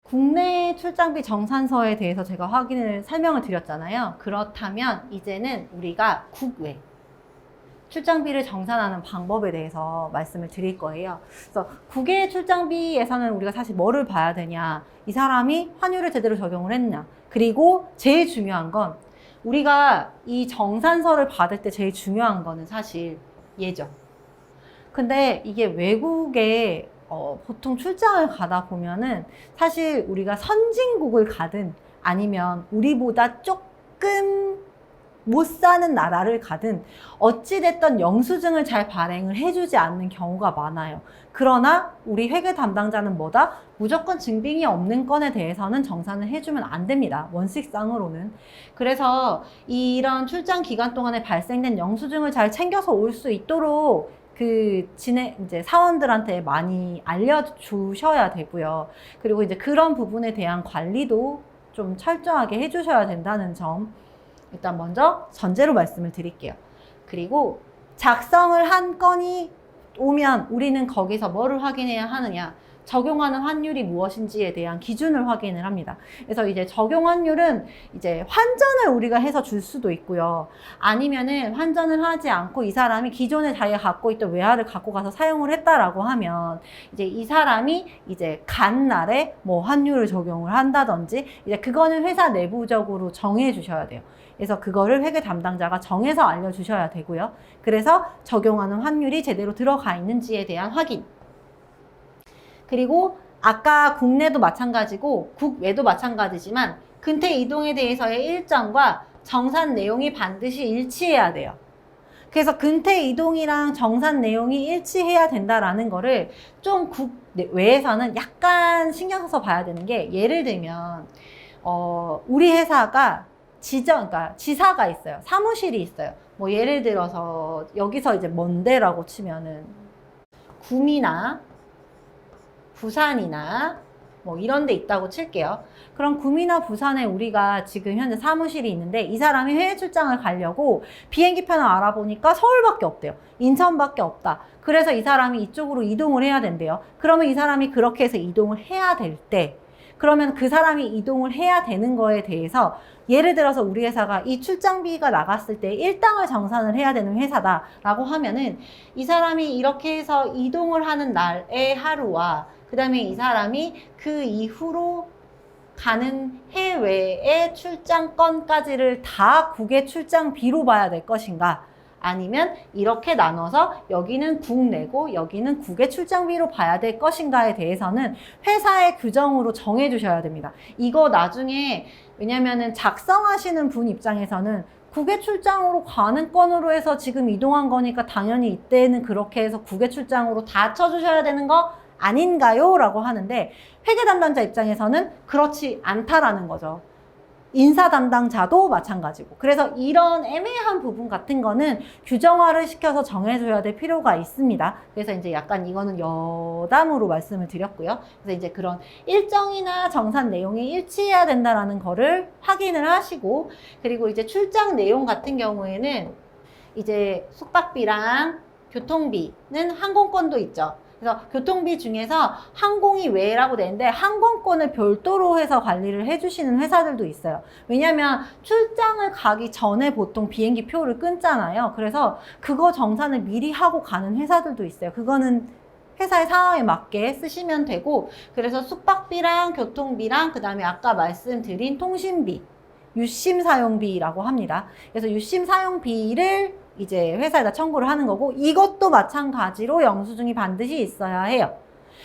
국내 출장비 정산서에 대해서 제가 설명을 드렸잖아요. 그렇다면 이제는 우리가 국외 출장비를 정산하는 방법에 대해서 말씀을 드릴 거예요. 그래서 국외 출장비에서는 우리가 사실 뭐를 봐야 되냐, 이 사람이 환율을 제대로 적용을 했냐, 그리고 제일 중요한 건 우리가 이 정산서를 받을 때 제일 중요한 거는 사실 예죠. 근데 이게 외국에 보통 출장을 가다 보면은 사실 우리가 선진국을 가든 아니면 우리보다 조금 못 사는 나라를 가든 어찌됐든 영수증을 잘 발행을 해주지 않는 경우가 많아요. 그러나 우리 회계 담당자는 뭐다? 무조건 증빙이 없는 건에 대해서는 정산을 해주면 안 됩니다. 원칙상으로는. 그래서 이런 출장 기간 동안에 발생된 영수증을 잘 챙겨서 올 수 있도록 이제 사원들한테 많이 알려주셔야 되고요. 그리고 이제 그런 부분에 대한 관리도 좀 철저하게 해주셔야 된다는 점, 일단 먼저 전제로 말씀을 드릴게요. 그리고 작성을 한 건이 오면 우리는 거기서 뭐를 확인해야 하느냐? 적용하는 환율이 무엇인지에 대한 기준을 확인을 합니다. 그래서 이제 적용 환율은 이제 환전을 우리가 해서 줄 수도 있고요. 아니면은 환전을 하지 않고 이 사람이 기존에 자기가 갖고 있던 외화를 갖고 가서 사용을 했다라고 하면 이제 이 사람이 이제 간 날에 뭐 환율을 적용을 한다든지 이제 그거는 회사 내부적으로 정해 주셔야 돼요. 그래서 그거를 회계 담당자가 정해서 알려주셔야 되고요. 그래서 적용하는 환율이 제대로 들어가 있는지에 대한 확인. 그리고 아까 국내도 마찬가지고 국외도 마찬가지지만 근태 이동에 대해서의 일정과 정산 내용이 반드시 일치해야 돼요. 그래서 근태 이동이랑 정산 내용이 일치해야 된다라는 거를 좀 국외에서는 약간 신경 써서 봐야 되는 게, 예를 들면 우리 회사가 그러니까 지사가 있어요. 사무실이 있어요. 뭐 예를 들어서 여기서 이제 먼데라고 치면은 구미나 부산이나 뭐 이런 데 있다고 칠게요. 그럼 구미나 부산에 우리가 지금 현재 사무실이 있는데 이 사람이 해외 출장을 가려고 비행기편을 알아보니까 서울밖에 없대요. 인천밖에 없다. 그래서 이 사람이 이쪽으로 이동을 해야 된대요. 그러면 이 사람이 그렇게 해서 이동을 해야 될 때, 그러면 그 사람이 이동을 해야 되는 거에 대해서 예를 들어서 우리 회사가 이 출장비가 나갔을 때 일당을 정산을 해야 되는 회사다라고 하면은 이 사람이 이렇게 해서 이동을 하는 날의 하루와 그 다음에 이 사람이 그 이후로 가는 해외의 출장권까지를 다 국외 출장비로 봐야 될 것인가, 아니면 이렇게 나눠서 여기는 국내고 여기는 국외 출장비로 봐야 될 것인가에 대해서는 회사의 규정으로 정해 주셔야 됩니다. 이거 나중에, 왜냐면은 작성하시는 분 입장에서는 국외 출장으로 가는 건으로 해서 지금 이동한 거니까 당연히 이때는 그렇게 해서 국외 출장으로 다 쳐주셔야 되는 거 아닌가요? 라고 하는데, 회계 담당자 입장에서는 그렇지 않다라는 거죠. 인사 담당자도 마찬가지고. 그래서 이런 애매한 부분 같은 거는 규정화를 시켜서 정해줘야 될 필요가 있습니다. 그래서 이제 약간 이거는 여담으로 말씀을 드렸고요. 그래서 이제 그런 일정이나 정산 내용이 일치해야 된다라는 거를 확인을 하시고, 그리고 이제 출장 내용 같은 경우에는 이제 숙박비랑 교통비는 항공권도 있죠. 그래서 교통비 중에서 항공이 외라고 되는데 항공권을 별도로 해서 관리를 해주시는 회사들도 있어요. 왜냐면 출장을 가기 전에 보통 비행기 표를 끊잖아요. 그래서 그거 정산을 미리 하고 가는 회사들도 있어요. 그거는 회사의 상황에 맞게 쓰시면 되고, 그래서 숙박비랑 교통비랑 그 다음에 아까 말씀드린 통신비, 유심 사용비라고 합니다. 그래서 유심 사용비를 이제 회사에다 청구를 하는 거고, 이것도 마찬가지로 영수증이 반드시 있어야 해요.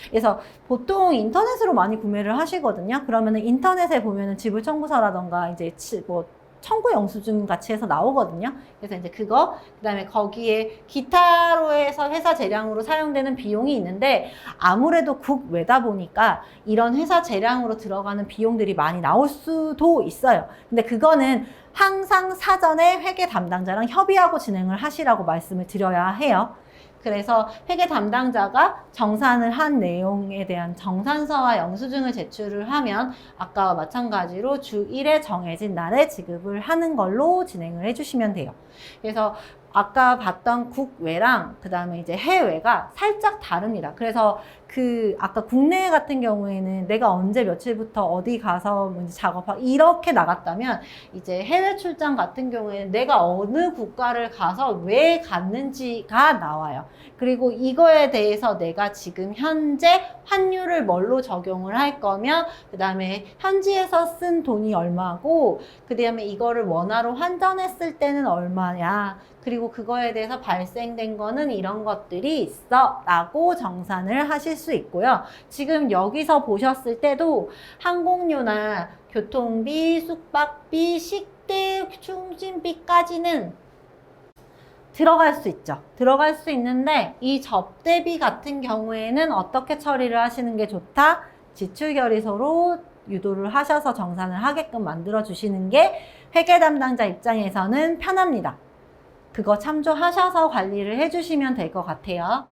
그래서 보통 인터넷으로 많이 구매를 하시거든요. 그러면은 인터넷에 보면은 지불 청구서라던가 이제 뭐 청구 영수증 같이 해서 나오거든요. 그래서 이제 그거, 그 다음에 거기에 기타로 해서 회사 재량으로 사용되는 비용이 있는데, 아무래도 국외다 보니까 이런 회사 재량으로 들어가는 비용들이 많이 나올 수도 있어요. 근데 그거는 항상 사전에 회계 담당자랑 협의하고 진행을 하시라고 말씀을 드려야 해요. 그래서 회계 담당자가 정산을 한 내용에 대한 정산서와 영수증을 제출을 하면 아까와 마찬가지로 주 1회 정해진 날에 지급을 하는 걸로 진행을 해주시면 돼요. 그래서 아까 봤던 국외랑 그 다음에 이제 해외가 살짝 다릅니다. 그래서 그 아까 국내 같은 경우에는 내가 언제 며칠부터 어디 가서 뭔지 작업하고 이렇게 나갔다면 이제 해외 출장 같은 경우에는 내가 어느 국가를 가서 왜 갔는지가 나와요. 그리고 이거에 대해서 내가 지금 현재 환율을 뭘로 적용을 할 거면 그 다음에 현지에서 쓴 돈이 얼마고 그 다음에 이거를 원화로 환전했을 때는 얼마냐 그리고 그거에 대해서 발생된 거는 이런 것들이 있어 라고 정산을 하실 수 있고요. 지금 여기서 보셨을 때도 항공료나 교통비, 숙박비, 식대, 충진비까지는 들어갈 수 있죠. 들어갈 수 있는데 이 접대비 같은 경우에는 어떻게 처리를 하시는 게 좋다? 지출결의서로 유도를 하셔서 정산을 하게끔 만들어 주시는 게 회계 담당자 입장에서는 편합니다. 그거 참조하셔서 관리를 해주시면 될 것 같아요.